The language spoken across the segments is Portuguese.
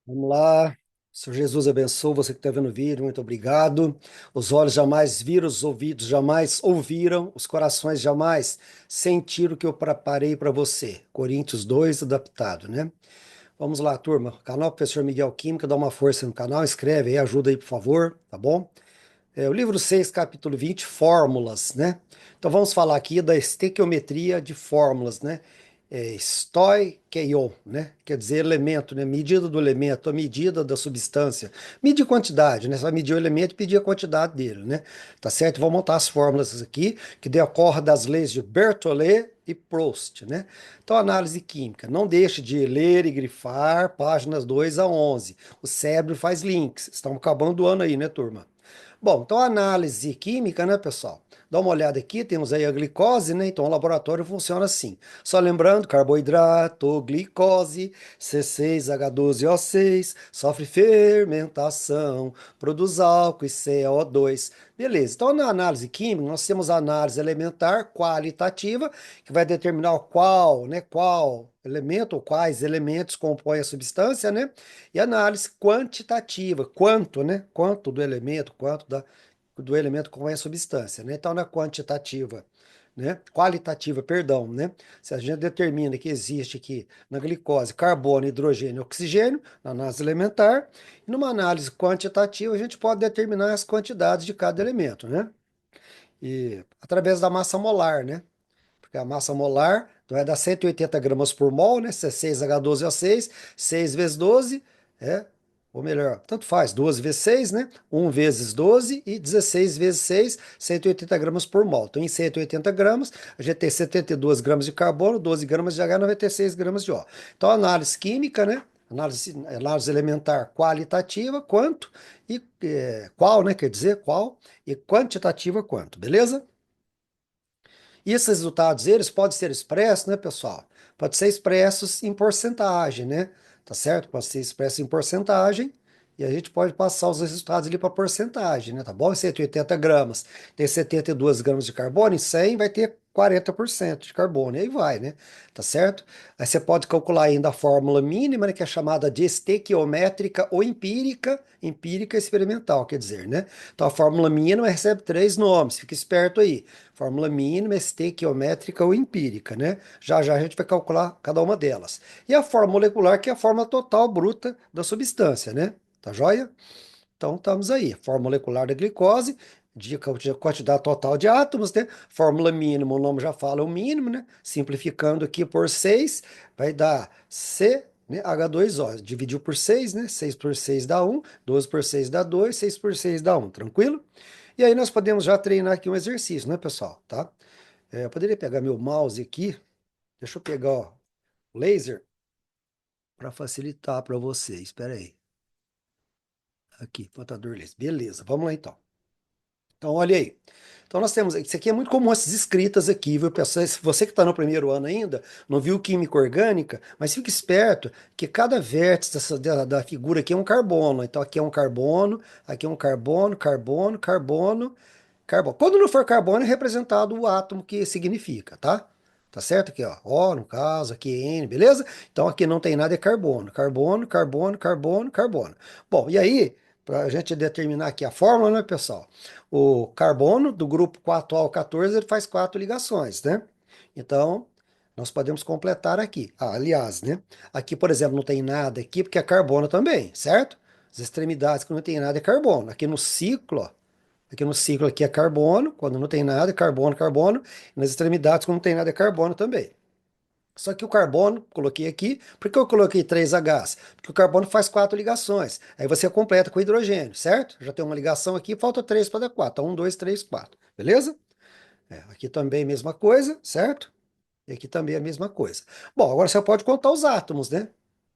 Vamos lá. Senhor Jesus abençoe você que está vendo o vídeo, muito obrigado. Os olhos jamais viram, os ouvidos jamais ouviram, os corações jamais sentiram o que eu preparei para você. Coríntios 2, adaptado, né? Vamos lá, turma. Canal Professor Miguel Química, dá uma força no canal, inscreve aí, ajuda aí, por favor, tá bom? O livro 6, capítulo 20, fórmulas, né? Então vamos falar aqui da estequiometria de fórmulas, né? Stoicheio, né? Quer dizer elemento, né? Medida do elemento, a medida da substância. Medir quantidade, né? Você vai medir o elemento e pedir a quantidade dele, né? Tá certo? Vou montar as fórmulas aqui, que decorrem das leis de Berthollet e Proust, né? Então, análise química. Não deixe de ler e grifar páginas 2 a 11. O cérebro faz links. Estamos acabando o ano aí, né, turma? Bom, então análise química, né, pessoal? Dá uma olhada aqui, temos aí a glicose, né? Então o laboratório funciona assim. Só lembrando, carboidrato, glicose, C6H12O6, sofre fermentação, produz álcool e CO2. Beleza, então na análise química nós temos a análise elementar qualitativa, que vai determinar qual, né, qual elemento ou quais elementos compõem a substância, né? E análise quantitativa, quanto, né? Quanto do elemento, do elemento com a substância, né? Então, na quantitativa, né? Qualitativa, perdão, né? Se a gente determina que existe aqui na glicose carbono, hidrogênio e oxigênio, na análise elementar, e numa análise quantitativa a gente pode determinar as quantidades de cada elemento, né? E através da massa molar, né? Porque a massa molar então, vai dar 180 gramas por mol, né? C6H12O6, 6 vezes 12, é, ou melhor, tanto faz, 12 vezes 6, né? 1 vezes 12 e 16 vezes 6, 180 gramas por mol. Então, em 180 gramas, a gente tem 72 gramas de carbono, 12 gramas de H, 96 gramas de O. Então, análise química, né? Análise elementar qualitativa, quanto, e qual, né? Quer dizer, qual, e quantitativa, quanto, beleza? E esses resultados, eles podem ser expressos, né, pessoal? Pode ser expressos em porcentagem, né? Tá certo? Pode ser expresso em porcentagem e a gente pode passar os resultados ali para porcentagem, né? Tá bom? Em 180 gramas tem 72 gramas de carbono, em 100 vai ter 40% de carbono, e aí vai, né? Tá certo? Aí você pode calcular ainda a fórmula mínima, né, que é chamada de estequiométrica ou empírica, empírica experimental, quer dizer, né? Então a fórmula mínima recebe três nomes, fica esperto aí. Fórmula mínima, estequiométrica ou empírica, né? Já já a gente vai calcular cada uma delas. E a fórmula molecular, que é a fórmula total bruta da substância, né? Tá joia? Então estamos aí. Fórmula molecular da glicose, de quantidade total de átomos, né? Fórmula mínima, o nome já fala o mínimo, né? Simplificando aqui por 6, vai dar C, né? H2O. Dividiu por 6, né? 6 por 6 dá 1, 12 por 6 dá 2, 6 por 6 dá 1, tranquilo? E aí nós podemos já treinar aqui um exercício, né, pessoal? Tá? Eu poderia pegar meu mouse aqui, deixa eu pegar, ó, o laser para facilitar para vocês. Espera aí. Aqui, contador laser. Beleza, vamos lá então. Então, olha aí. Então, nós temos. Isso aqui é muito comum, essas escritas aqui, viu, pessoal? Se você que está no primeiro ano ainda, não viu química orgânica, mas fique esperto que cada vértice da figura aqui é um carbono. Então, aqui é um carbono, aqui é um carbono, carbono, carbono, carbono. Quando não for carbono, é representado o átomo que significa, tá? Tá certo aqui, ó. O, no caso, aqui N, beleza? Então aqui não tem nada, é carbono. Carbono, carbono, carbono, carbono. Bom, e aí, para a gente determinar aqui a fórmula, né, pessoal? O carbono do grupo 4 al 14 ele faz quatro ligações, né? Então, nós podemos completar aqui. Ah, aliás, né? Aqui, por exemplo, não tem nada aqui, porque é carbono também, certo? As extremidades que não tem nada é carbono. Aqui no ciclo, ó, aqui no ciclo aqui é carbono, quando não tem nada é carbono, carbono. E nas extremidades, quando não tem nada é carbono também. Só que o carbono, coloquei aqui, por que eu coloquei 3Hs? Porque o carbono faz quatro ligações. Aí você completa com hidrogênio, certo? Já tem uma ligação aqui, falta três para dar quatro. Então, 1, 2, 3, 4. Beleza? Aqui também a mesma coisa, certo? E aqui também a mesma coisa. Bom, agora você pode contar os átomos, né?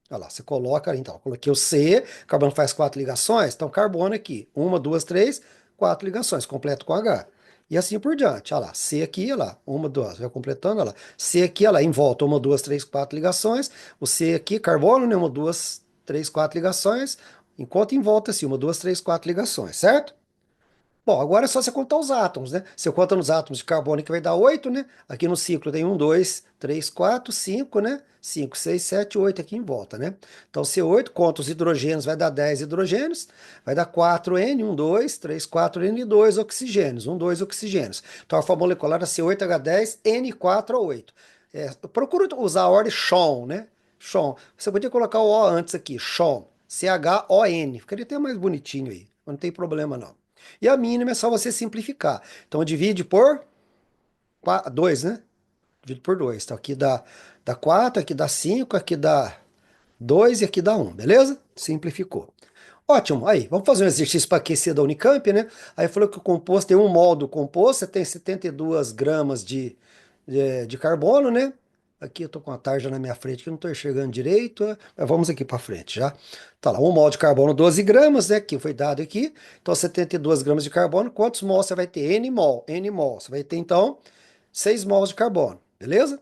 Olha lá, você coloca, então, eu coloquei o C, carbono faz quatro ligações, então carbono aqui, uma, duas, três, quatro ligações, completo com H. E assim por diante, olha lá, C aqui, olha lá, uma, duas, vai completando, olha lá. C aqui, olha lá, em volta, uma, duas, três, quatro ligações. O C aqui, carbono, né, uma, duas, três, quatro ligações. Enquanto em volta, assim, uma, duas, três, quatro ligações, certo? Bom, agora é só você contar os átomos, né? Você conta nos átomos de carbono que vai dar 8, né? Aqui no ciclo tem um, 2, 3, 4, 5, né? 5, 6, 7, 8 aqui em volta, né? Então, C8, conta os hidrogênios, vai dar 10 hidrogênios, vai dar 4N, 1, 2, 3, 4N e 2 oxigênios, 1, 2 oxigênios. Então, a fórmula molecular é C8H10N4O8. Procura usar a ordem Sean, né? Sean. Você podia colocar o O antes aqui, Sean, C-H-O-N. Ficaria até mais bonitinho aí, não tem problema não. E a mínima é só você simplificar. Então divide por 2, né? Divide por 2. Então aqui dá 4, aqui dá 5, aqui dá 2 e aqui dá um, beleza? Simplificou. Ótimo, aí, vamos fazer um exercício para aquecer da Unicamp, né? Aí falou que o composto tem um mol do composto, você tem 72 gramas de carbono, né? Aqui eu tô com a tarja na minha frente que eu não tô enxergando direito, mas vamos aqui para frente já. Tá lá, um mol de carbono, 12 gramas, né? Que foi dado aqui. Então, 72 gramas de carbono, quantos mols você vai ter? N mol, N mol. Você vai ter, então, 6 mols de carbono, beleza?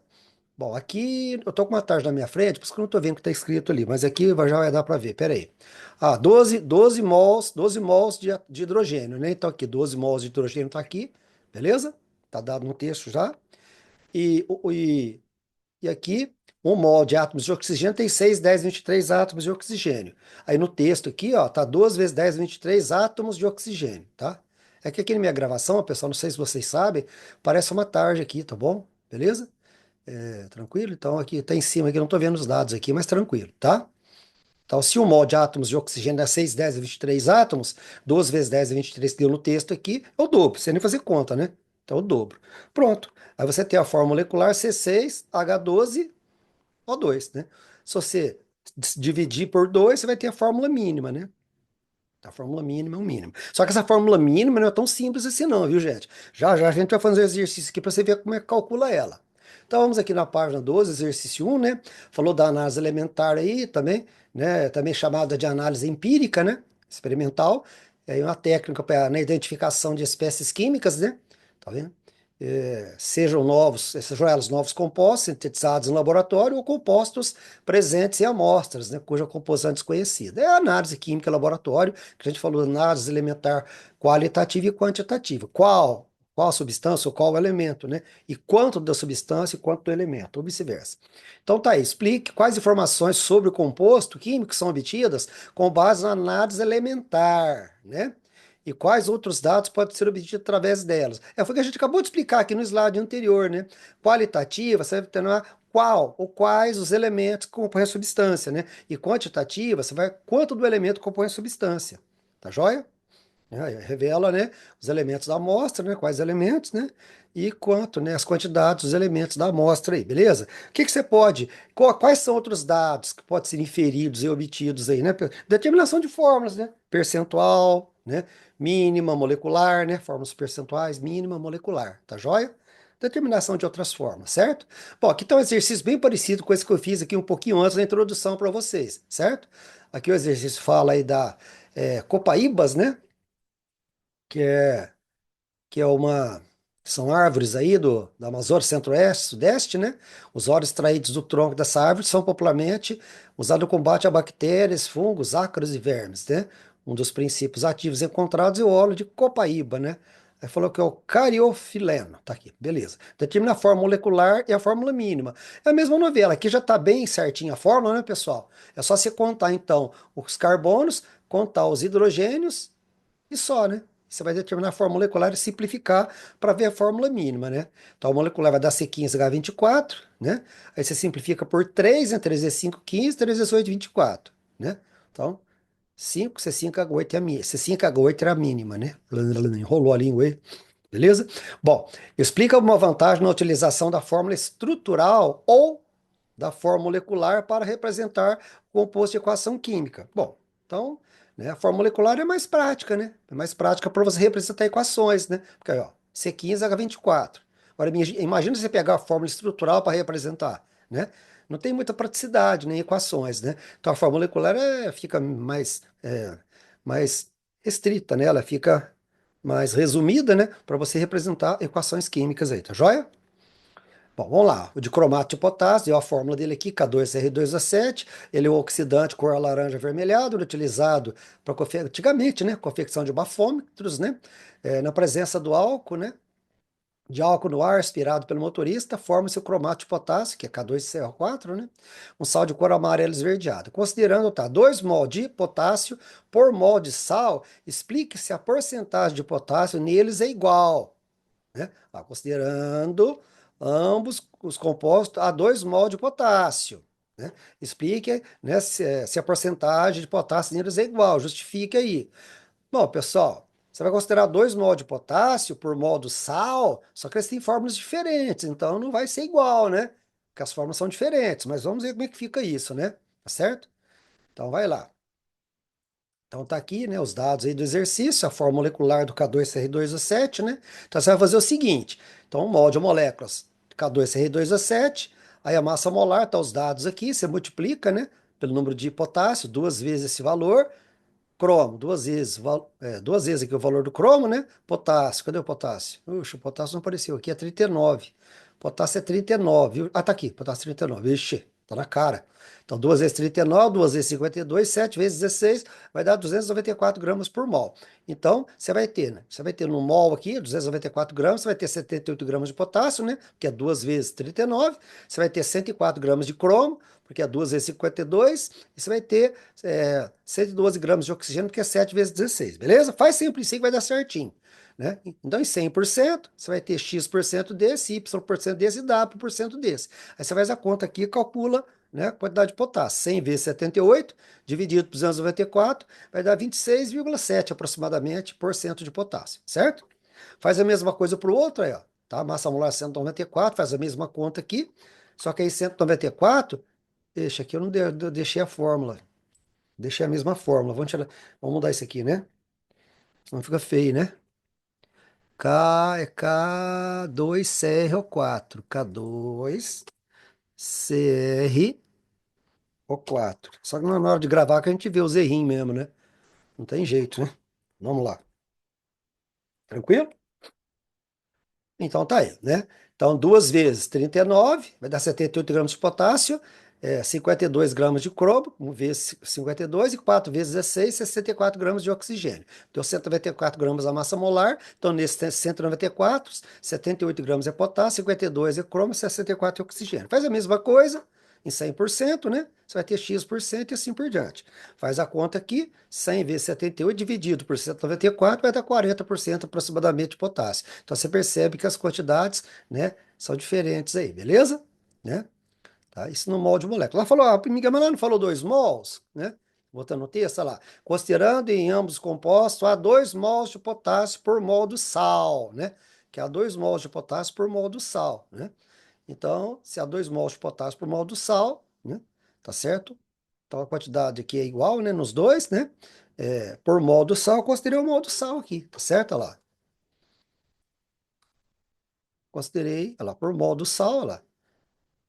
Bom, aqui eu tô com uma tarja na minha frente, por isso que eu não tô vendo o que tá escrito ali, mas aqui já vai dar para ver, pera aí. Ah, 12 mols de hidrogênio, né? Então aqui, 12 mols de hidrogênio tá aqui, beleza? Tá dado no texto já. E, e aqui, um mol de átomos de oxigênio tem 6, 10, 23 átomos de oxigênio. Aí no texto aqui, ó, tá 2 vezes 10, 23 átomos de oxigênio, tá? É que aqui na minha gravação, pessoal, não sei se vocês sabem, parece uma tarja aqui, tá bom? Beleza? Tranquilo? Então aqui tá em cima, aqui eu não tô vendo os dados aqui, mas tranquilo, tá? Então, se o mol de átomos de oxigênio dá 6, 10 23 átomos, 2 vezes 10 23 que deu no texto aqui, é o dobro, sem nem fazer conta, né? Então, é o dobro. Pronto. Aí você tem a fórmula molecular C6H12O2, né? Se você dividir por 2, você vai ter a fórmula mínima, né? A fórmula mínima é o mínimo. Só que essa fórmula mínima não é tão simples assim não, viu, gente? Já já a gente vai fazer um exercício aqui para você ver como é que calcula ela. Então vamos aqui na página 12, exercício 1, né? Falou da análise elementar aí também, né? Também chamada de análise empírica, né? Experimental. É aí uma técnica na identificação de espécies químicas, né? Tá vendo? Sejam elas novos compostos sintetizados em laboratório ou compostos presentes em amostras, né, cuja composição é desconhecida. É a análise química em laboratório, que a gente falou, análise elementar qualitativa e quantitativa. Qual a substância ou qual o elemento, né? E quanto da substância e quanto do elemento, ou vice-versa. Então tá aí, explique quais informações sobre o composto químico são obtidas com base na análise elementar, né? E quais outros dados podem ser obtidos através delas. Foi o que a gente acabou de explicar aqui no slide anterior, né? Qualitativa, você vai determinar qual ou quais os elementos que compõem a substância, né? E quantitativa, você vai quanto do elemento compõe a substância. Tá joia? Revela, né, os elementos da amostra, né, quais elementos, né, e quanto, né, as quantidades dos elementos da amostra aí, beleza? O que que você pode, quais são outros dados que podem ser inferidos e obtidos aí, né? Determinação de fórmulas, né, percentual, né, mínima molecular, né, fórmulas percentuais, mínima molecular, tá joia? Determinação de outras formas, certo? Bom, aqui está um exercício bem parecido com esse que eu fiz aqui um pouquinho antes da introdução para vocês, certo? Aqui o exercício fala aí da copaíbas, né? que é, que é uma. São árvores aí da Amazônia Centro-Oeste, Sudeste, né? Os óleos extraídos do tronco dessa árvore são popularmente usados no combate a bactérias, fungos, ácaros e vermes, né? Um dos princípios ativos encontrados é o óleo de copaíba, né? Aí falou que é o cariofileno, tá aqui, beleza. Determina a fórmula molecular e a fórmula mínima. É a mesma novela, aqui já tá bem certinha a fórmula, né, pessoal? É só você contar, então, os carbonos, contar os hidrogênios e só, né? Você vai determinar a fórmula molecular e simplificar para ver a fórmula mínima, né? Então, a molecular vai dar C15H24, né? Aí você simplifica por 3, né? 3 vezes 5, 15, 3 vezes 8, 24, né? Então, 5, C5H8 é a mínima. C5H8 era a mínima, né? Enrolou a língua aí. Beleza? Bom, explica uma vantagem na utilização da fórmula estrutural ou da fórmula molecular para representar o composto de equação química. Bom, então, né, a fórmula molecular é mais prática, né? É mais prática para você representar equações, né? Porque aí, ó, C15H24. Agora, imagina você pegar a fórmula estrutural para representar, né? Não tem muita praticidade nem equações, né? Então, a fórmula molecular fica mais restrita, né? Ela fica mais resumida, né? Para você representar equações químicas aí, tá joia? Bom, vamos lá. O dicromato de potássio, deu a fórmula dele aqui, K2SR2O7. Ele é um oxidante cor laranja avermelhado, utilizado para antigamente, né, confecção de bafômetros, né, na presença do álcool, né, de álcool no ar aspirado pelo motorista, forma-se o cromato de potássio, que é K2CO4, né, um sal de cor amarelo esverdeado. Considerando, tá, 2 mol de potássio por mol de sal, explique se a porcentagem de potássio neles é igual, né? Considerando ambos os compostos a 2 mol de potássio, né? Explique, né, se a porcentagem de potássio neles é igual, justifique aí. Bom, pessoal, você vai considerar 2 mol de potássio por mol do sal, só que eles têm fórmulas diferentes, então não vai ser igual, né? Porque as fórmulas são diferentes, mas vamos ver como é que fica isso, né? Tá certo? Então vai lá. Então tá aqui, né, os dados aí do exercício, a fórmula molecular do K2CR2O7, né? Então você vai fazer o seguinte, então um mol de moléculas K2CR2O7, aí a massa molar, tá os dados aqui, você multiplica, né, pelo número de potássio, duas vezes esse valor, cromo, duas vezes aqui o valor do cromo, né? Potássio, cadê o potássio? Puxa, o potássio não apareceu aqui, é 39. Potássio é 39, viu? Ah, tá aqui, potássio 39. Ixi, tá na cara. Então, 2 vezes 39, 2 vezes 52, 7 vezes 16, vai dar 294 gramas por mol. Então, você vai ter, né? Você vai ter no mol aqui, 294 gramas, você vai ter 78 gramas de potássio, né? Que é 2 vezes 39. Você vai ter 104 gramas de cromo, porque é 2 vezes 52. E você vai ter 112 gramas de oxigênio, que é 7 vezes 16, beleza? Faz sempre isso aí que vai dar certinho, né? Então, em 100%, você vai ter X% desse, Y% desse e W% desse. Aí você faz a conta aqui e calcula, né, a quantidade de potássio. 100 vezes 78, dividido por 294, vai dar 26,7 aproximadamente por cento de potássio, certo? Faz a mesma coisa para o outro aí, ó, tá? Massa molar 194, faz a mesma conta aqui, só que aí 194, deixa aqui, eu não deixei a fórmula. Deixei a mesma fórmula. Vamos mudar isso aqui, né? Senão fica feio, né? K é K2CrO4. K2CrO4. Só que na hora de gravar que a gente vê os errinhos mesmo, né? Não tem jeito, né? Vamos lá. Tranquilo? Então tá aí, né? Então, 2 vezes 39 vai dar 78 gramas de potássio, 52 gramas de cromo, 1 vezes 52, e 4 vezes 16, 64 gramas de oxigênio. Deu 194 gramas a massa molar, então nesse tem 194, 78 gramas é potássio, 52 é cromo, 64 é oxigênio. Faz a mesma coisa em 100%, né? Você vai ter X% e assim por diante. Faz a conta aqui, 100 vezes 78 dividido por 194 vai dar 40% aproximadamente de potássio. Então você percebe que as quantidades, né, são diferentes aí, beleza? Né? Tá? Isso no mol de molécula. Ela falou, Miguel, mas ela não falou 2 mols, né? Botando no texto, olha lá. Considerando em ambos os compostos, há 2 mols de potássio por mol do sal, né? Que há 2 mols de potássio por mol do sal, né? Então, se há 2 mols de potássio por mol do sal, né? Tá certo? Então a quantidade aqui é igual, né? Nos dois, né? Por mol do sal, considerei o mol do sal aqui, tá certo? Olha lá. Considerei, olha lá, por mol do sal, olha lá.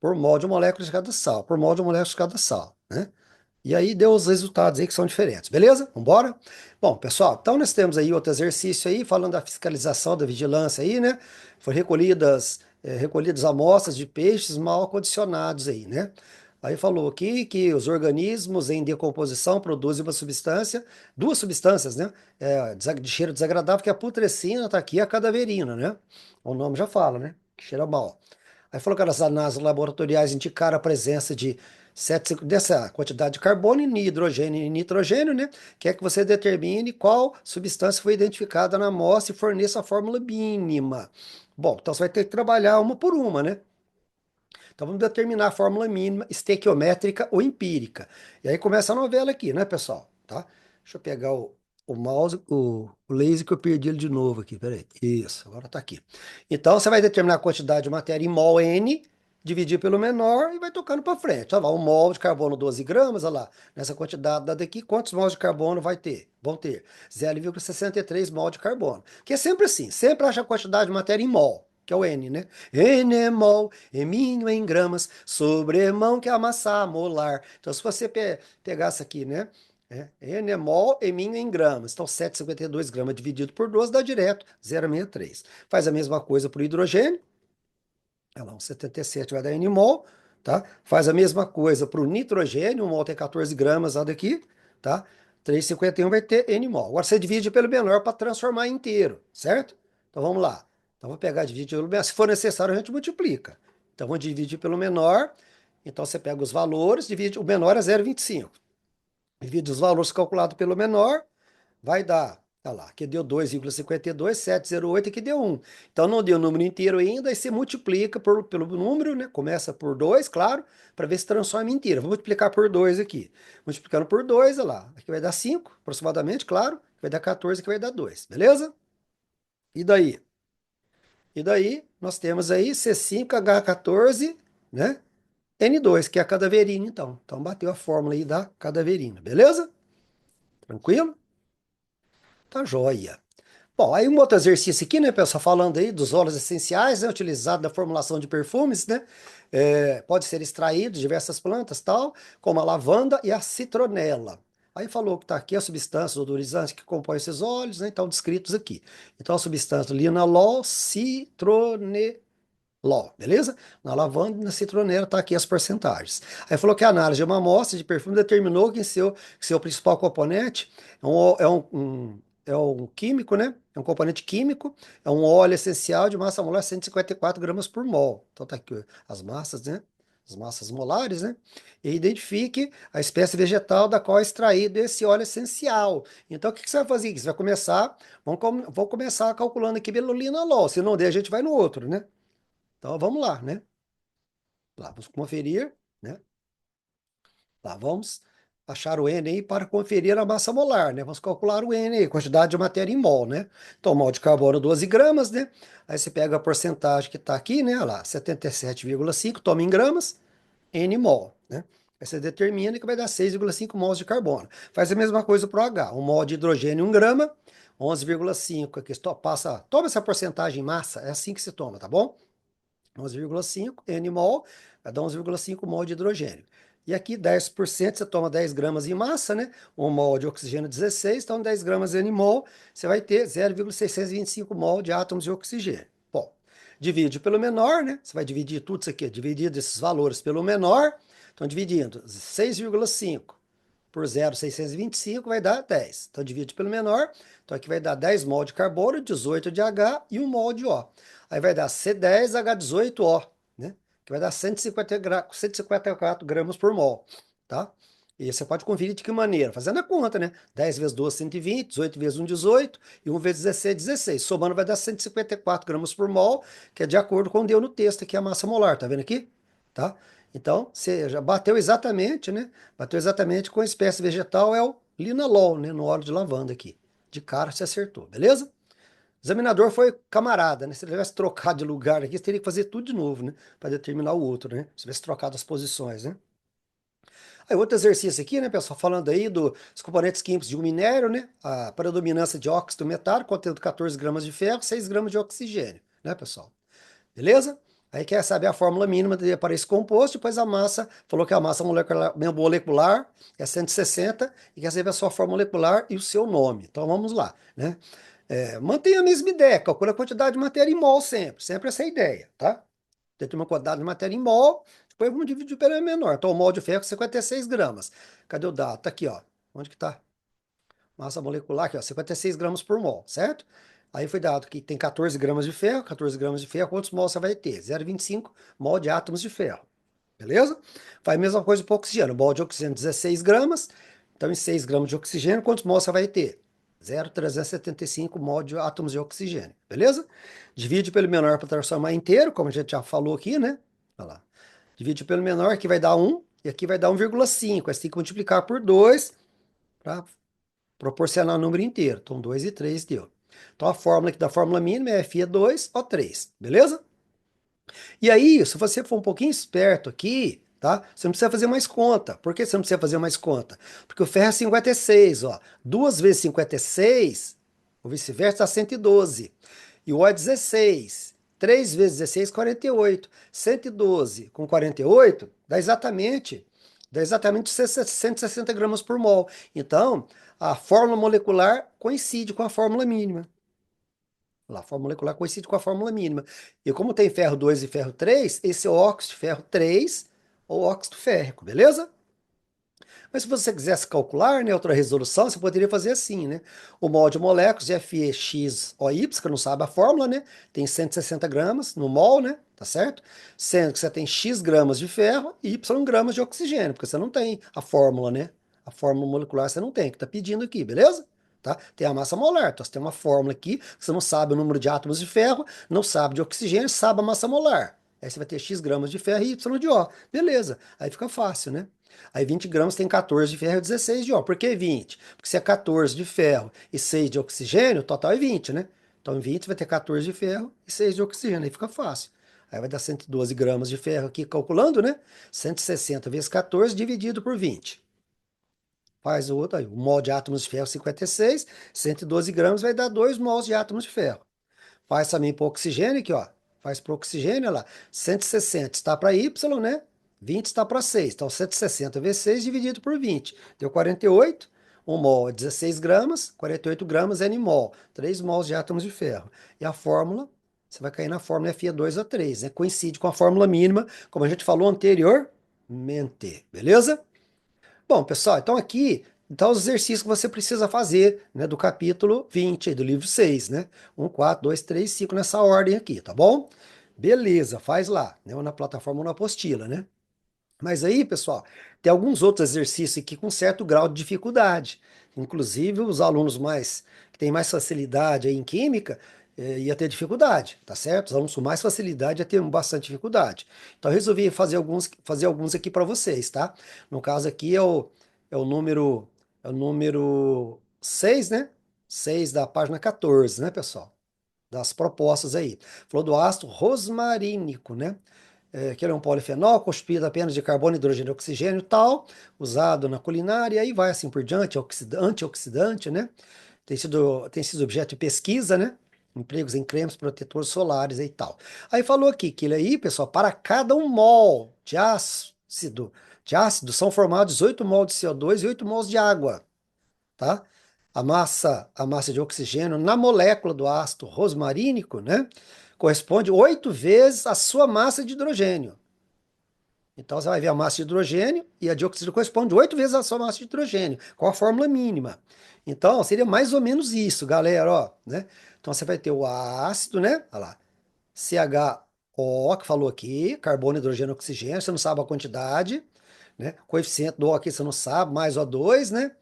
Por mol de molécula de cada sal, por mol de molécula de cada sal, né? E aí deu os resultados aí que são diferentes, beleza? Vambora? Bom, pessoal, então nós temos aí outro exercício aí, falando da fiscalização, da vigilância aí, né? Foi recolhidas amostras de peixes mal condicionados aí, né? Aí falou aqui que os organismos em decomposição produzem uma substância, duas substâncias, né? De cheiro desagradável, que é a putrescina, tá aqui, e a cadaverina, né? O nome já fala, né? Que cheira mal. Aí falou que as análises laboratoriais indicaram a presença de dessa quantidade de carbono e hidrogênio e nitrogênio, né? Quer que você determine qual substância foi identificada na amostra e forneça a fórmula mínima. Bom, então você vai ter que trabalhar uma por uma, né? Então vamos determinar a fórmula mínima estequiométrica ou empírica. E aí começa a novela aqui, né, pessoal? Tá? Deixa eu pegar o mouse, o laser que eu perdi ele de novo aqui, peraí. Isso, agora tá aqui. Então você vai determinar a quantidade de matéria em mol N, dividir pelo menor e vai tocando para frente. Olha lá, um mol de carbono 12 gramas, olha lá, nessa quantidade dada aqui, quantos mols de carbono vai ter? Vão ter 0,63 mol de carbono. Que é sempre assim, sempre acha a quantidade de matéria em mol, que é o N, né? N é mol, eminho em gramas, sobremão que é a massa molar. Então, se você pegar isso aqui, né? N é mol, eminho em gramas. Então, 7,52 gramas dividido por 12 dá direto 0,63. Faz a mesma coisa para o hidrogênio. Olha lá, um 77 vai dar N-mol, tá? Faz a mesma coisa para o nitrogênio, um mol tem 14 gramas, lá daqui, tá? 3,51 vai ter N-mol. Agora você divide pelo menor para transformar em inteiro, certo? Então vamos lá. Então vou pegar, dividir pelo menor. Se for necessário, a gente multiplica. Então vou dividir pelo menor. Então você pega os valores, divide, o menor é 0,25. Divide os valores calculados pelo menor, vai dar, tá lá, aqui deu 2,52, 708, aqui deu 1. Então não deu o número inteiro ainda, aí você multiplica pelo número, né? Começa por 2, claro, para ver se transforma em inteiro. Vou multiplicar por 2 aqui. Multiplicando por 2, olha lá, aqui vai dar 5, aproximadamente, claro, vai dar 14, aqui vai dar 2, beleza? E daí? E daí, nós temos aí C5H14, né? N2, que é a cadaverina, então. Então bateu a fórmula aí da cadaverina, beleza? Tranquilo? Tá joia. Bom, aí um outro exercício aqui, né, pessoal, falando aí dos óleos essenciais, né, utilizados na formulação de perfumes, né, pode ser extraído de diversas plantas, tal, como a lavanda e a citronela. Aí falou que tá aqui as substâncias odorizantes que compõem esses óleos, né, estão descritos aqui. Então, a substância linalol, citronelol. LOL, beleza? Na lavanda e na citronela tá aqui as porcentagens. Aí falou que a análise de uma amostra de perfume determinou que seu principal componente é um químico, né? É um componente químico, é um óleo essencial de massa molar 154 gramas por mol. Então tá aqui as massas, né? As massas molares, né? E identifique a espécie vegetal da qual é extraído esse óleo essencial. Então o que que você vai fazer aqui? Você vai começar, vamos começar calculando aqui pelo linalol. Se não der, a gente vai no outro, né? Então vamos lá, né? Lá, vamos conferir, né? Lá, vamos achar o N aí para conferir a massa molar, né? Vamos calcular o N aí, quantidade de matéria em mol, né? Então, mol de carbono 12 gramas, né? Aí você pega a porcentagem que está aqui, né? Olha lá, 77,5, toma em gramas, N mol, né? Aí você determina que vai dar 6,5 mols de carbono. Faz a mesma coisa para o H. Um mol de hidrogênio, 1 grama, 11,5. Aqui, toma essa porcentagem em massa, é assim que se toma, tá bom? 11,5 N-mol, vai dar 11,5 mol de hidrogênio. E aqui 10%, você toma 10 gramas em massa, né? 1 mol de oxigênio 16, então 10 gramas N-mol, você vai ter 0,625 mol de átomos de oxigênio. Bom, divide pelo menor, né? Você vai dividir tudo isso aqui, dividir esses valores pelo menor, então dividindo 6,5 por 0,625 vai dar 10. Então divide pelo menor. Então aqui vai dar 10 mol de carbono, 18 de H e 1 mol de O. Aí vai dar C10H18O, né? Que vai dar 154 gramas por mol, tá? E você pode conferir de que maneira? Fazendo a conta, né? 10 vezes 2, 120, 18 vezes 1, 18, e 1 vezes 16, 16. Somando vai dar 154 gramas por mol, que é de acordo com o que deu no texto aqui, a massa molar, tá vendo aqui? Tá? Então, você já bateu exatamente, né? Bateu exatamente com a espécie vegetal, é o linalol, né? No óleo de lavanda aqui. De cara você acertou, beleza? O examinador foi camarada, né? Se ele tivesse trocado de lugar aqui, você teria que fazer tudo de novo, né? Para determinar o outro, né? Se tivesse trocado as posições, né? Aí outro exercício aqui, né, pessoal? Falando aí dos componentes químicos de um minério, né? A predominância de óxido metálico, contendo 14 gramas de ferro, 6 gramas de oxigênio, né, pessoal? Beleza? Aí quer saber a fórmula mínima para esse composto, depois a massa, falou que a massa molecular é 160 e quer saber a sua fórmula molecular e o seu nome. Então vamos lá, né? Mantenha a mesma ideia, calcula a quantidade de matéria em mol sempre essa é a ideia, tá? Determina a quantidade de matéria em mol, depois vamos dividir pela menor. Então o mol de ferro é 56 gramas. Cadê o dado? Tá aqui, ó. Onde que tá? Massa molecular aqui, ó, 56 gramas por mol, certo? Aí foi dado que tem 14 gramas de ferro, 14 gramas de ferro, quantos mol você vai ter? 0,25 mol de átomos de ferro, beleza? Faz a mesma coisa para o oxigênio, mol de oxigênio 16 gramas, então em 6 gramas de oxigênio, quantos mol você vai ter? 0,375 mol de átomos de oxigênio, beleza? Divide pelo menor para transformar em inteiro, como a gente já falou aqui, né? Olha lá. Divide pelo menor, aqui vai dar 1, e aqui vai dar 1,5, aí você tem que multiplicar por 2 para proporcionar o número inteiro. Então, 2 e 3 deu. Então, a fórmula aqui da fórmula mínima é Fe2, O3, beleza? E aí, se você for um pouquinho esperto aqui, tá? Você não precisa fazer mais conta. Por que você não precisa fazer mais conta? Porque o ferro é 56, ó. 2 vezes 56, ou vice-versa, dá 112. E o O é 16. 3 vezes 16, 48. 112 com 48 dá exatamente 160 gramas por mol. Então, a fórmula molecular coincide com a fórmula mínima. Lá, a fórmula molecular coincide com a fórmula mínima. E como tem ferro 2 e ferro 3, esse é o óxido de ferro 3 ou óxido férrico, beleza? Mas se você quisesse calcular, né, outra resolução, você poderia fazer assim, né? O mol de moléculas de FeXOY, que não sabe a fórmula, né? Tem 160 gramas no mol, né? Tá certo? Sendo que você tem X gramas de ferro e Y gramas de oxigênio, porque você não tem a fórmula, né? A fórmula molecular você não tem, que tá pedindo aqui, beleza? Tá? Tem a massa molar, então você tem uma fórmula aqui, você não sabe o número de átomos de ferro, não sabe de oxigênio, sabe a massa molar. Aí você vai ter X gramas de ferro e Y de O. Beleza, aí fica fácil, né? Aí 20 gramas tem 14 de ferro e 16 de ó. Por que 20? Porque se é 14 de ferro e 6 de oxigênio, o total é 20, né? Então em 20 vai ter 14 de ferro e 6 de oxigênio. Aí fica fácil. Aí vai dar 112 gramas de ferro aqui calculando, né? 160 vezes 14 dividido por 20. Faz o outro aí. O mol de átomos de ferro 56, 112 gramas vai dar 2 mols de átomos de ferro. Faz também para o oxigênio aqui, ó. Faz para o oxigênio, olha lá. 160 está para Y, né? 20 está para 6. Então, 160 vezes 6 dividido por 20. Deu 48. 1 mol é 16 gramas. 48 gramas é Nmol. 3 mols de átomos de ferro. E a fórmula, você vai cair na fórmula Fe2O3, né? Coincide com a fórmula mínima, como a gente falou anteriormente. Beleza? Bom, pessoal, então aqui então os exercícios que você precisa fazer, né, do capítulo 20 aí, do livro 6, né? 4, 2, 3, 5 nessa ordem aqui, tá bom? Beleza, faz lá, né, ou na plataforma ou na apostila, né? Mas aí, pessoal, tem alguns outros exercícios aqui com certo grau de dificuldade. Inclusive, os alunos mais que têm mais facilidade aí em química ia ter dificuldade, tá certo? Os alunos com mais facilidade ia ter bastante dificuldade. Então, eu resolvi fazer alguns aqui para vocês, tá? No caso aqui é o número 6, né? 6 da página 14, né, pessoal? Das propostas aí. Falou do ácido rosmarínico, né? Que ele é um polifenol constituído apenas de carbono, hidrogênio e oxigênio e tal, usado na culinária, e aí vai assim por diante, antioxidante, né? Tem sido objeto de pesquisa, né? Empregos em cremes protetores solares e tal. Aí falou aqui que ele aí, pessoal, para cada 1 mol de ácido são formados 18 mol de CO2 e 8 mols de água, tá? A massa de oxigênio na molécula do ácido rosmarínico, né, corresponde 8 vezes a sua massa de hidrogênio. Então você vai ver a massa de hidrogênio e a de oxigênio corresponde 8 vezes a sua massa de hidrogênio, com a fórmula mínima. Então seria mais ou menos isso, galera, ó, né? Então você vai ter o ácido, né? Olha lá, CHO, que falou aqui, carbono, hidrogênio, oxigênio, você não sabe a quantidade, né? Coeficiente do O aqui você não sabe, mais O2, né?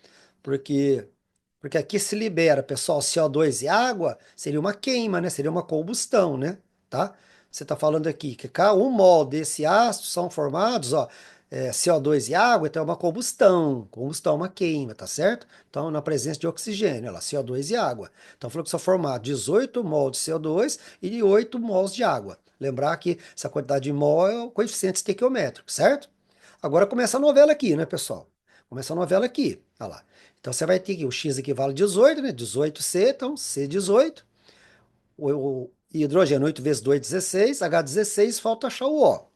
Porque porque aqui se libera, pessoal, CO2 e água, seria uma queima, né? Seria uma combustão, né? Tá? Você está falando aqui que cada 1 mol desse ácido são formados, ó, CO2 e água, então é uma combustão. Combustão é uma queima, tá certo? Então, na presença de oxigênio, ó, CO2 e água. Então, falou que são formados 18 mol de CO2 e 8 mols de água. Lembrar que essa quantidade de mol é o coeficiente estequiométrico, certo? Agora começa a novela aqui, né, pessoal? Começa a novela aqui, olha lá. Então você vai ter que o x equivale a 18, né? 18C, então C18. O hidrogênio 8 vezes 2, 16. H16, falta achar o O.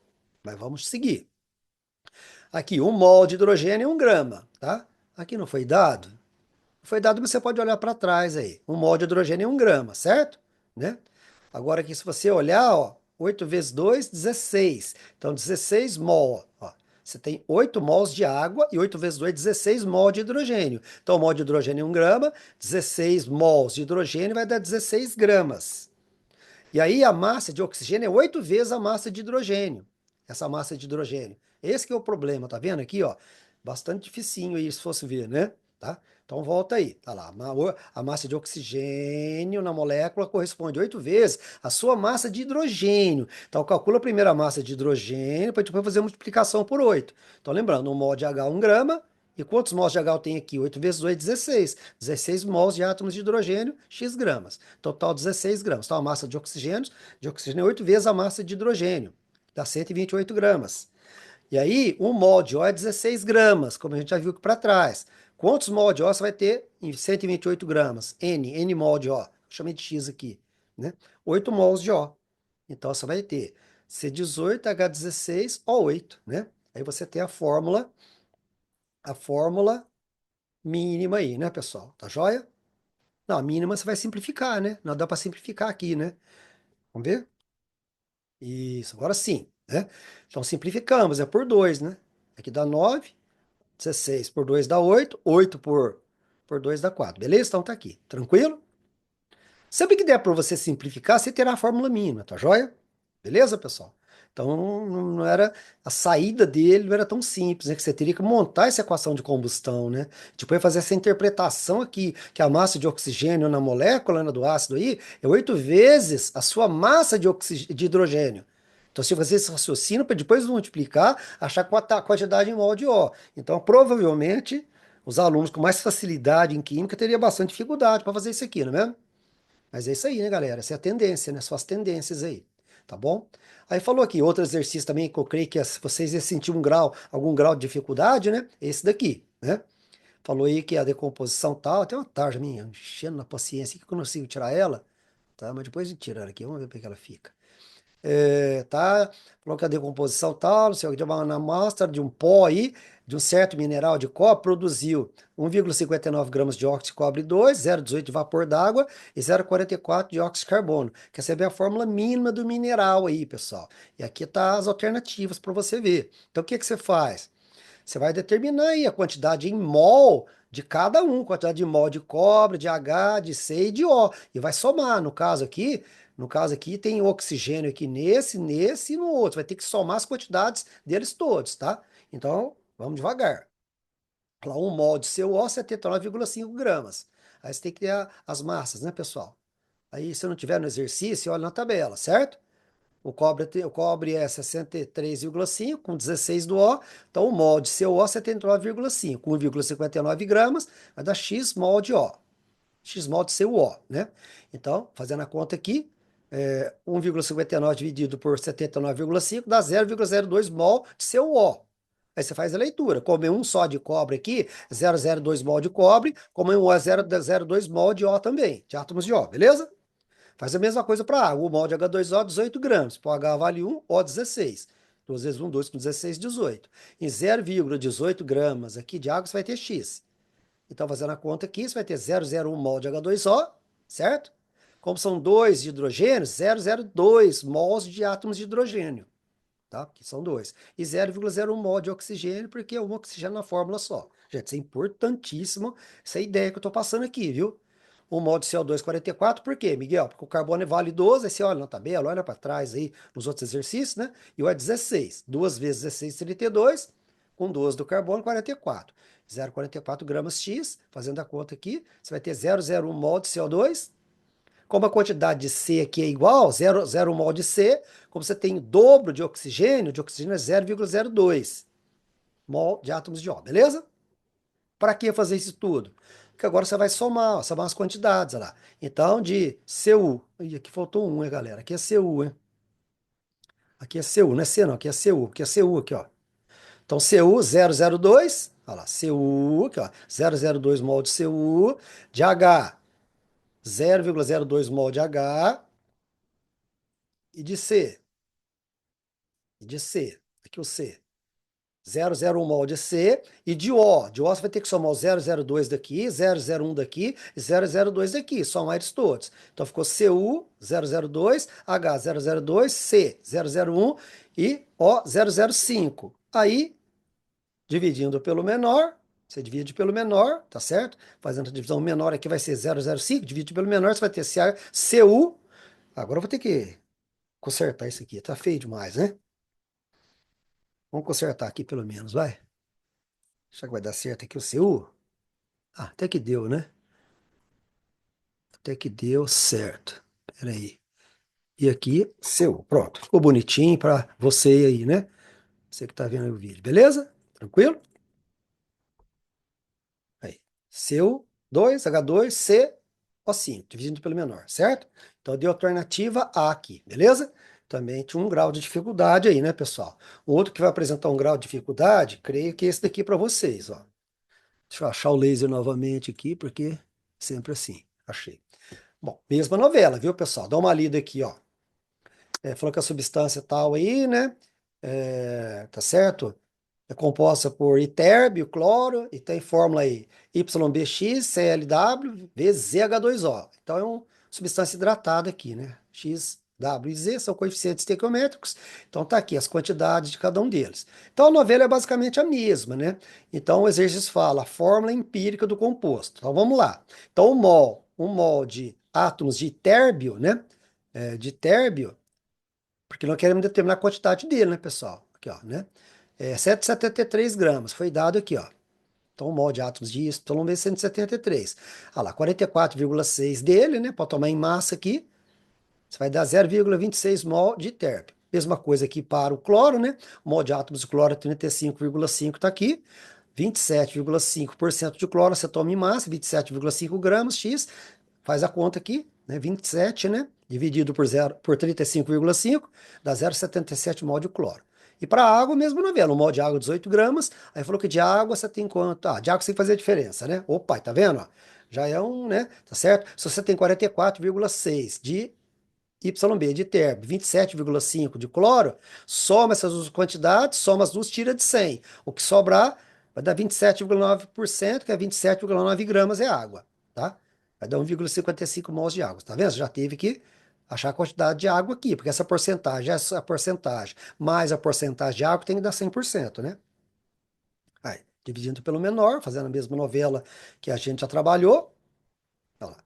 Mas vamos seguir. Aqui, 1 mol de hidrogênio é 1 grama, tá? Aqui não foi dado? Foi dado, mas você pode olhar para trás aí. 1 mol de hidrogênio é 1 grama, certo? Né? Agora aqui, se você olhar, ó, 8 vezes 2, 16. Então, 16 mol, ó. Você tem 8 mols de água e 8 vezes 2, 16 mol de hidrogênio. Então, o mol de hidrogênio é 1 grama, 16 mols de hidrogênio vai dar 16 gramas. E aí a massa de oxigênio é 8 vezes a massa de hidrogênio. Essa massa de hidrogênio. Esse que é o problema, tá vendo aqui, ó? Bastante dificinho aí, se fosse ver, né? Tá? Então volta aí, tá lá. A massa de oxigênio na molécula corresponde 8 vezes a sua massa de hidrogênio. Então calcula a primeira massa de hidrogênio para depois fazer a multiplicação por 8. Então lembrando, 1 mol de H é 1 grama. E quantos mols de H eu tenho aqui? 8 vezes 2 é 16. 16 mols de átomos de hidrogênio, X gramas. Total 16 gramas. Então a massa de oxigênio é 8 vezes a massa de hidrogênio. Dá 128 gramas. E aí, 1 mol de O é 16 gramas, como a gente já viu aqui para trás. Quantos mol de O você vai ter em 128 gramas? N mol de O. Chamei de X aqui, né? 8 mols de O. Então você vai ter C18, H16, O8, né? Aí você tem a fórmula mínima aí, né, pessoal? Tá joia? Não, a mínima você vai simplificar, né? Não dá para simplificar aqui, né? Vamos ver? Isso, agora sim, né? Então simplificamos, é por 2, né? Aqui dá 9, 16 por 2 dá 8, 8 por 2 dá 4, beleza? Então tá aqui, tranquilo? Sempre que der para você simplificar, você terá a fórmula mínima, tá joia? Beleza, pessoal? Então não era a saída dele não era tão simples, né? Que você teria que montar essa equação de combustão, né? Depois fazer essa interpretação aqui, que a massa de oxigênio na molécula, né, do ácido aí é 8 vezes a sua massa de hidrogênio. Então, se você esse raciocínio para depois multiplicar, achar a quantidade em mol de O. Então, provavelmente, os alunos com mais facilidade em química teriam bastante dificuldade para fazer isso aqui, não é mesmo? Mas é isso aí, né, galera? Essa é a tendência, né? São as tendências aí, tá bom? Aí falou aqui, outro exercício também que eu creio que vocês iam sentir algum grau de dificuldade, né? Esse daqui, né? Falou aí que a decomposição tal, tem uma tarja minha enchendo na paciência, que eu não consigo tirar ela, tá? Mas depois de tirar aqui, vamos ver como é que ela fica. Tá? Falou que a decomposição tal, não sei o que, de uma amostra de um pó aí, de um certo mineral de cobre, produziu 1,59 gramas de óxido de cobre 2, 0,18 de vapor d'água e 0,44 de óxido de carbono. Quer saber a fórmula mínima do mineral aí, pessoal? E aqui tá as alternativas para você ver. Então, o que que você faz? Você vai determinar aí a quantidade em mol de cada um, quantidade de mol de cobre, de H, de C e de O, e vai somar. No caso aqui tem oxigênio aqui nesse e no outro. Vai ter que somar as quantidades deles todos, tá? Então, vamos devagar. Lá, 1 mol de CO, 79,5 gramas. Aí você tem que ter as massas, né, pessoal? Aí, se não tiver no exercício, olha na tabela, certo? O cobre é 63,5 com 16 do O. Então, o mol de CO é 79,5 com 1,59 gramas, vai dar X mol de O. X mol de CuO, né? Então, fazendo a conta aqui, 1,59 dividido por 79,5 dá 0,02 mol de CuO. Aí você faz a leitura. Como é um só de cobre aqui, 0,02 mol de cobre, como é um é 0,02 mol de O também, de átomos de O, beleza? Faz a mesma coisa para água. O mol de H2O, 18 gramas. Para o H vale 1, O 16. 2 vezes 1, 2 com 16, 18. Em 0,18 gramas aqui de água, você vai ter X. Então, fazendo a conta aqui, você vai ter 0,01 mol de H2O, certo? Como são dois de hidrogênio, 0,02 mols de átomos de hidrogênio, tá? Que são dois. E 0,01 mol de oxigênio, porque é um oxigênio na fórmula só. Gente, isso é importantíssimo, essa ideia que eu estou passando aqui, viu? O mol de CO2 44, por quê, Miguel? Porque o carbono é vale 12, aí você olha na tabela, olha para trás aí nos outros exercícios, né? E o é 16. 2 vezes 16, 32, com 12 do carbono, 44. 0,44 gramas X, fazendo a conta aqui, você vai ter 0,01 mol de CO2. Como a quantidade de C aqui é igual, 0,01 mol de C, como você tem o dobro de oxigênio é 0,02 mol de átomos de O, beleza? Para que fazer isso tudo? Porque agora você vai somar as quantidades, olha lá. Então, de Cu, ih, aqui faltou um, hein, galera? Aqui é Cu, hein? Aqui é Cu, não é C não, aqui é Cu, aqui é Cu, aqui, ó. Então, Cu 0,02, olha lá, Cu, aqui, ó, 0,02 mol de Cu, de H, 0,02 mol de H, e de C, aqui o C, 0,01 mol de C, e de O você vai ter que somar o 0,02 daqui, 0,01 daqui e 0,02 daqui, somar eles todos. Então ficou Cu 0,02, H 0,02, C 0,01 e O 0,05. Aí, dividindo pelo menor, você divide pelo menor, tá certo? Fazendo a divisão menor aqui vai ser 0,05, divide pelo menor, você vai ter Cu. Agora eu vou ter que consertar isso aqui, tá feio demais, né? Vamos consertar aqui pelo menos, vai. Será que vai dar certo aqui o Cu? Ah, até que deu, né? Até que deu certo. Pera aí. E aqui, Cu. Pronto. Ficou bonitinho para você aí, né? Você que tá vendo o vídeo, beleza? Tranquilo? Aí. Cu2H2C O5, dividindo pelo menor, certo? Então deu alternativa A aqui, beleza? Também tinha um grau de dificuldade aí, né, pessoal? O outro que vai apresentar um grau de dificuldade, creio que é esse daqui para vocês, ó. Deixa eu achar o laser novamente aqui, porque sempre assim. Achei. Bom, mesma novela, viu, pessoal? Dá uma lida aqui, ó. Falou que a substância tal aí, né? Tá certo? é composta por itérbio, cloro, e tem fórmula aí YBX, ClW, VZH2O. Então é uma substância hidratada aqui, né? X, W e Z são coeficientes estequiométricos, então tá aqui as quantidades de cada um deles. Então a novela é basicamente a mesma, né? Então o exercício fala a fórmula empírica do composto. Então vamos lá. Então um mol de átomos de itérbio, né? De térbio, porque nós queremos determinar a quantidade dele, né, pessoal? Aqui, ó, né? 773 gramas, foi dado aqui, ó. Então, o mol de átomos de Y vezes 173. Olha lá, 44,6 dele, né? Pode tomar em massa aqui. Você vai dar 0,26 mol de terp. Mesma coisa aqui para o cloro, né? O mol de átomos de cloro é 35,5, está aqui. 27,5% de cloro você toma em massa, 27,5 gramas, X. Faz a conta aqui, né? 27, né? Dividido por, 0, por 35,5, dá 0,77 mol de cloro. E para água, mesmo novela, um mol de água, 18 gramas. Aí falou que de água você tem quanto? Ah, de água você tem que fazer a diferença, né? Opa, tá vendo? Ó? Já é um, né? Tá certo? Se você tem 44,6 de YB de terbo, 27,5 de cloro, soma essas duas quantidades, soma as duas, tira de 100. O que sobrar vai dar 27,9%, que é 27,9 gramas é água, tá? Vai dar 1,55 mols de água, tá vendo? Você já teve que achar a quantidade de água aqui, porque essa porcentagem mais a porcentagem de água tem que dar 100%, né? Aí, dividindo pelo menor, fazendo a mesma novela que a gente já trabalhou, olha lá.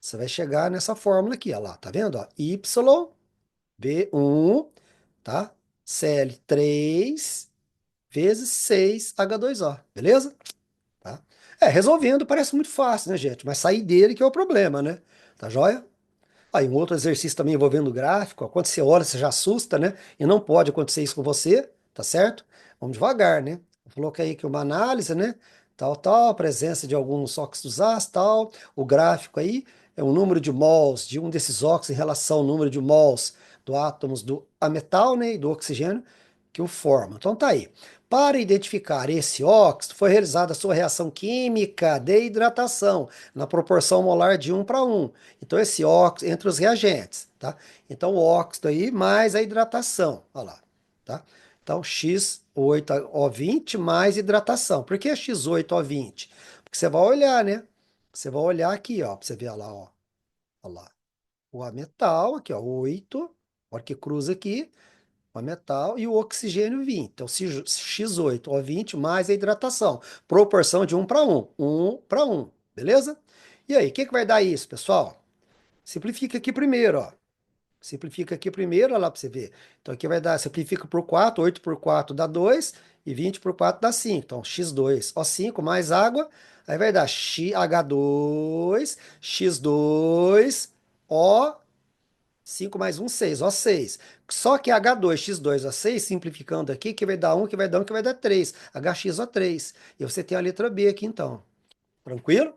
Você vai chegar nessa fórmula aqui, olha lá, tá vendo? Ó, Y B1, tá? Cl3 vezes 6H2O, beleza? Tá? Resolvendo parece muito fácil, né, gente? Mas sair dele que é o problema, né? Tá joia? Aí, um outro exercício também envolvendo gráfico, ó, quando você olha, você já assusta, né? E não pode acontecer isso com você, tá certo? Vamos devagar, né? Coloquei aí que uma análise, né? Tal, tal, presença de alguns óxidos ácidos, tal. O gráfico aí é o número de mols de um desses óxidos em relação ao número de mols do átomos do ametal, né? E do oxigênio que o formam. Então tá aí. Para identificar esse óxido, foi realizada a sua reação química de hidratação na proporção molar de 1 para 1. Então, esse óxido entre os reagentes, tá? Então, o óxido aí mais a hidratação, olha lá, tá? Então, X8O20 mais hidratação. Por que X8O20? Porque você vai olhar, né? Você vai olhar aqui, ó, para você ver lá, ó. Olha lá. O ametal, aqui, ó, 8, a hora que cruza aqui, o metal e o oxigênio 20. Então, X8O20 mais a hidratação. Proporção de 1 para 1. 1 para 1, beleza? E aí, o que vai dar isso, pessoal? Simplifica aqui primeiro, ó. Simplifica aqui primeiro, olha lá para você ver. Então aqui vai dar, simplifica por 4, 8 por 4 dá 2 e 20 por 4 dá 5. Então X2O5 mais água, aí vai dar H2, X2O5 mais 1, 6, O6. Só que H2X2O6, simplificando aqui, que vai dar 1, que vai dar 1, que vai dar 3, HXO3. E você tem a letra B aqui então. Tranquilo?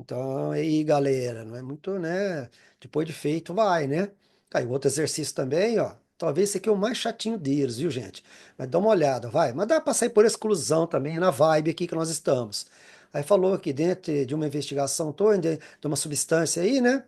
Então, aí, galera, não é muito, né? Depois de feito, vai, né? Aí, outro exercício também, ó. Talvez esse aqui é o mais chatinho deles, viu, gente? Mas dá uma olhada, vai. Mas dá para sair por exclusão também, na vibe aqui que nós estamos. Aí falou que dentro de uma investigação toda, de uma substância aí, né?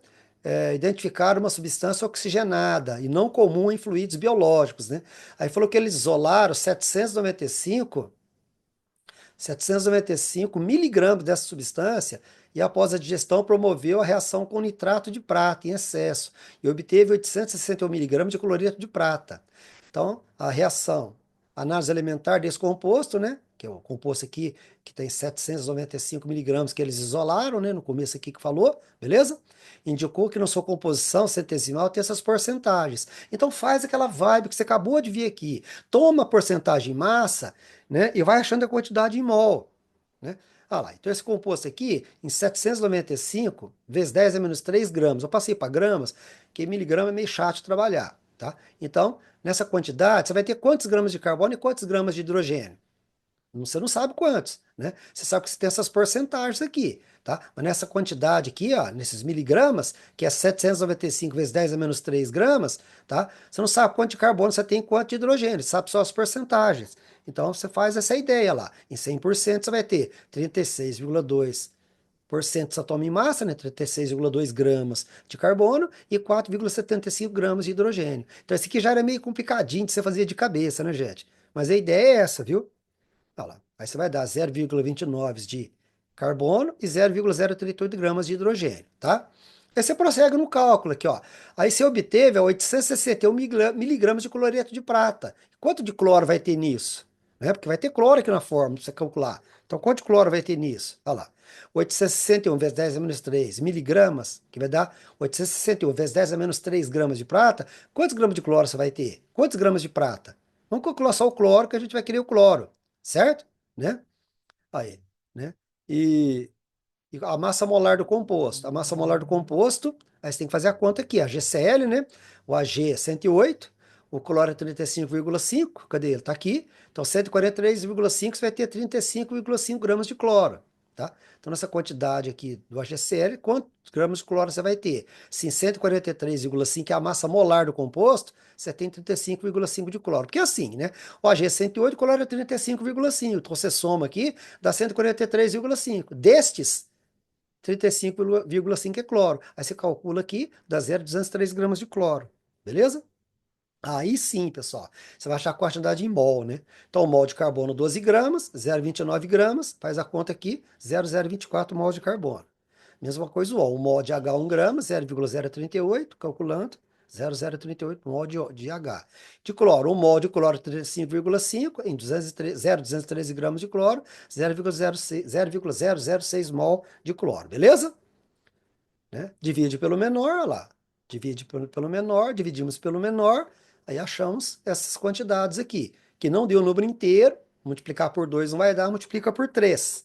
Identificaram uma substância oxigenada e não comum em fluidos biológicos, né? Aí falou que eles isolaram 795 miligramas dessa substância e após a digestão promoveu a reação com nitrato de prata em excesso e obteve 861 miligramas de cloreto de prata. Então, a reação, a análise elementar desse composto, né, que é o composto aqui que tem 795 miligramas que eles isolaram, né, no começo aqui que falou, beleza? Indicou que na sua composição centesimal tem essas porcentagens. Então faz aquela vibe que você acabou de ver aqui. Toma a porcentagem em massa, né? E vai achando a quantidade em mol, né? Ah lá, então esse composto aqui, em 795 vezes 10 a menos 3 gramas. Eu passei para gramas, porque miligrama é meio chato de trabalhar, tá? Então, nessa quantidade, você vai ter quantos gramas de carbono e quantos gramas de hidrogênio? Você não sabe quantos, né? Você sabe que você tem essas porcentagens aqui, tá? Mas nessa quantidade aqui, ó, nesses miligramas, que é 795 vezes 10 a menos 3 gramas, tá? Você não sabe quanto de carbono você tem e quanto de hidrogênio, você sabe só as porcentagens. Então você faz essa ideia lá. Em 100% você vai ter 36,2% você toma em massa, né? 36,2 gramas de carbono e 4,75 gramas de hidrogênio. Então esse aqui já era meio complicadinho de você fazer de cabeça, né, gente? Mas a ideia é essa, viu? Olha lá. Aí você vai dar 0,29 de carbono e 0,038 gramas de hidrogênio, tá? Aí você prossegue no cálculo aqui, ó. Aí você obteve 861 miligramas de cloreto de prata. Quanto de cloro vai ter nisso? Né? Porque vai ter cloro aqui na fórmula, pra você calcular. Então, quanto de cloro vai ter nisso? Olha lá. 861 vezes 10 a menos 3 miligramas, que vai dar 861 vezes 10 a menos 3 gramas de prata. Quantos gramas de cloro você vai ter? Quantos gramas de prata? Vamos calcular só o cloro, que a gente vai querer o cloro, certo? Né? Aí, né? E, e a massa molar do composto. A massa molar do composto, aí você tem que fazer a conta aqui, a GCl, né? O Ag é 108, o cloro é 35,5, cadê ele? Tá aqui. Então, 143,5 você vai ter 35,5 gramas de cloro, tá? Então, nessa quantidade aqui do AgCl, quantos gramas de cloro você vai ter? Sim, 143,5 é a massa molar do composto, você tem 35,5 de cloro. Porque é assim, né? O Ag é 108, o cloro é 35,5. Então, você soma aqui, dá 143,5. Destes, 35,5 é cloro. Aí você calcula aqui, dá 0,203 gramas de cloro. Beleza? Aí sim, pessoal, você vai achar a quantidade em mol, né? Então, o mol de carbono, 12 gramas, 0,29 gramas, faz a conta aqui, 0,024 mol de carbono. Mesma coisa o mol de H, 1 grama, 0,038, calculando, 0,038 mol de H. De cloro, 1 mol de cloro, 35,5, em 0,213 gramas de cloro, 0,006 mol de cloro, beleza? Né? Divide pelo menor, olha lá. Divide pelo menor, dividimos pelo menor, aí achamos essas quantidades aqui, que não deu o número inteiro, multiplicar por 2 não vai dar, multiplica por 3.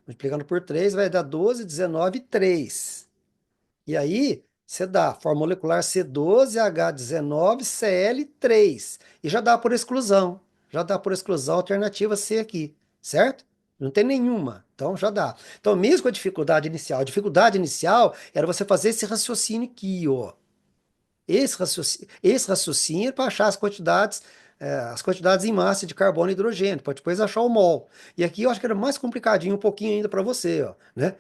Multiplicando por 3 vai dar 12, 19, 3. E aí, você dá fórmula molecular C12H19Cl3. E já dá por exclusão. Já dá por exclusão a alternativa C aqui, certo? Não tem nenhuma. Então já dá. Então, mesmo com a dificuldade inicial era você fazer esse raciocínio aqui, ó. Esse raciocínio para achar as quantidades em massa de carbono e hidrogênio, para depois achar o mol. E aqui eu acho que era mais complicadinho um pouquinho ainda para você, ó, né?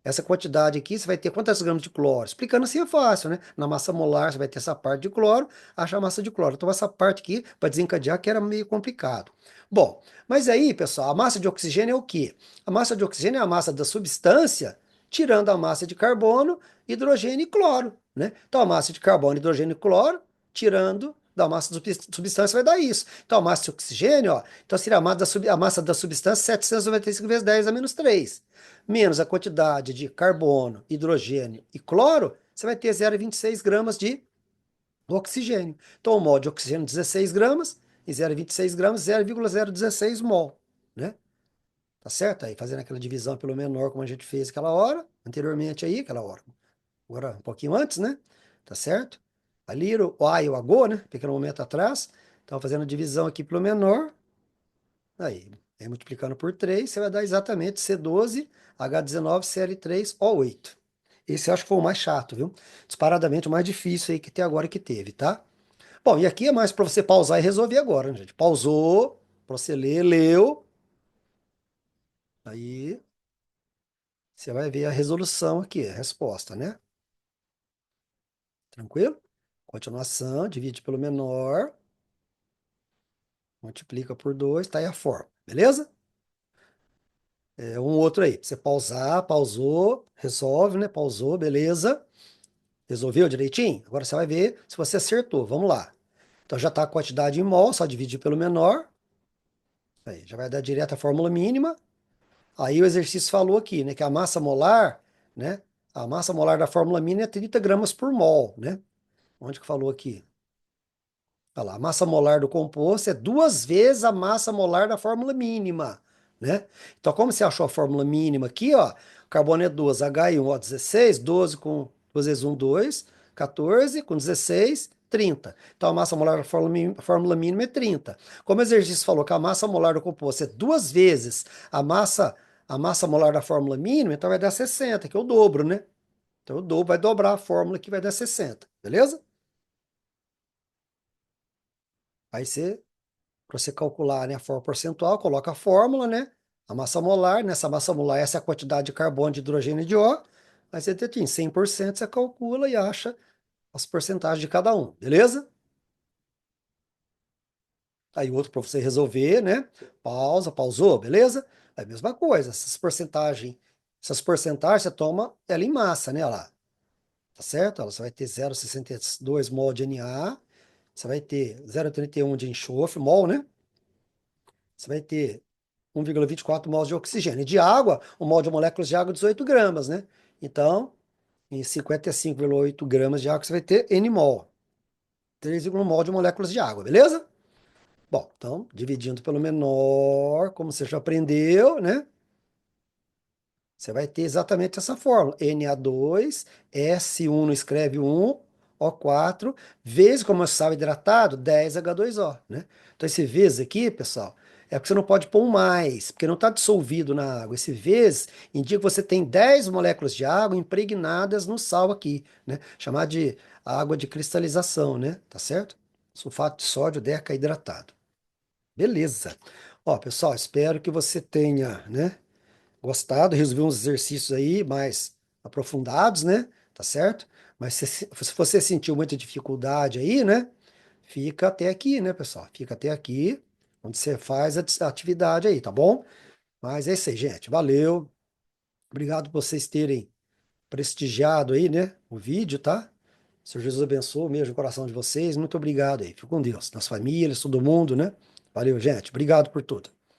Essa quantidade aqui, você vai ter quantos gramas de cloro? Explicando assim é fácil, né? Na massa molar, você vai ter essa parte de cloro, acha a massa de cloro. Então, essa parte aqui, para desencadear, que era meio complicado. Bom, mas aí, pessoal, a massa de oxigênio é o quê? A massa de oxigênio é a massa da substância, tirando a massa de carbono, hidrogênio e cloro, né? Então, a massa de carbono, hidrogênio e cloro, tirando da massa da substância, vai dar isso. Então, a massa de oxigênio, ó, então seria a massa da substância 795 vezes 10 a menos 3 menos a quantidade de carbono, hidrogênio e cloro, você vai ter 0,26 gramas de oxigênio. Então, o mol de oxigênio, 16 gramas, e 0,26 gramas, 0,016 mol, né? Tá certo? Aí, fazendo aquela divisão pelo menor, como a gente fez aquela hora, anteriormente aí, aquela hora, agora um pouquinho antes, né? Tá certo? Ali o A e o H, né? Pequeno momento atrás. Então, fazendo a divisão aqui pelo menor, aí multiplicando por 3 você vai dar exatamente C12H19Cl3O8. Esse eu acho que foi o mais chato, viu? Disparadamente o mais difícil aí que tem agora que teve, tá? Bom, e aqui é mais para você pausar e resolver agora, né, gente? Pausou, para você ler, leu, aí você vai ver a resolução aqui, a resposta, né? Tranquilo? Continuação, divide pelo menor, multiplica por 2, tá aí a forma, beleza? É um outro aí, pra você pausar, pausou, resolve, né? Pausou, beleza. Resolveu direitinho? Agora você vai ver se você acertou. Vamos lá. Então já está a quantidade em mol, só dividir pelo menor. Aí, já vai dar direto a fórmula mínima. Aí o exercício falou aqui, né, que a massa molar, né, a massa molar da fórmula mínima é 30 gramas por mol, né? Onde que falou aqui? Olha lá, a massa molar do composto é duas vezes a massa molar da fórmula mínima, né? Então, como você achou a fórmula mínima aqui, ó, carbono é 2, H1, ó, 16, 12 com 2 vezes 1, 2, 14, com 16, 30. Então, a massa molar da fórmula mínima é 30. Como o exercício falou que a massa molar do composto é duas vezes a massa molar da fórmula mínima, então vai dar 60, que é o dobro, né? Então, o dobro vai dobrar a fórmula que vai dar 60, beleza? Aí você para você calcular, né, a forma percentual, coloca a fórmula, né? A massa molar, nessa massa molar, essa é a quantidade de carbono, de hidrogênio e de O. Aí você tem 100%, você calcula e acha as porcentagens de cada um, beleza? Aí outro para você resolver, né? Pausa, pausou, beleza? É a mesma coisa, essas porcentagens você toma ela em massa, né? Olha lá, tá certo? Você vai ter 0,62 mol de Na, você vai ter 0,31 de enxofre, mol, né? Você vai ter 1,24 mols de oxigênio. E de água, o mol de moléculas de água é 18 gramas, né? Então, em 55,8 gramas de água, você vai ter N mol. 3,1 mol de moléculas de água, beleza? Bom, então, dividindo pelo menor, como você já aprendeu, né? Você vai ter exatamente essa fórmula. Na2, S1 não escreve 1, O4, vezes como é sal hidratado, 10H2O, né? Então, esse vezes aqui, pessoal, é porque você não pode pôr um mais, porque não está dissolvido na água. Esse vezes indica que você tem 10 moléculas de água impregnadas no sal aqui, né? Chamar de água de cristalização, né? Tá certo? Sulfato de sódio decaidratado. Beleza. Ó, pessoal, espero que você tenha, né, gostado, resolvi uns exercícios aí mais aprofundados, né? Tá certo? Mas se você sentiu muita dificuldade aí, né? Fica até aqui, né, pessoal? Fica até aqui, onde você faz a atividade aí, tá bom? Mas é isso aí, gente. Valeu. Obrigado por vocês terem prestigiado aí, né? O vídeo, tá? Senhor Jesus abençoe mesmo o coração de vocês. Muito obrigado aí. Fico com Deus, nas famílias, todo mundo, né? Valeu, gente. Obrigado por tudo.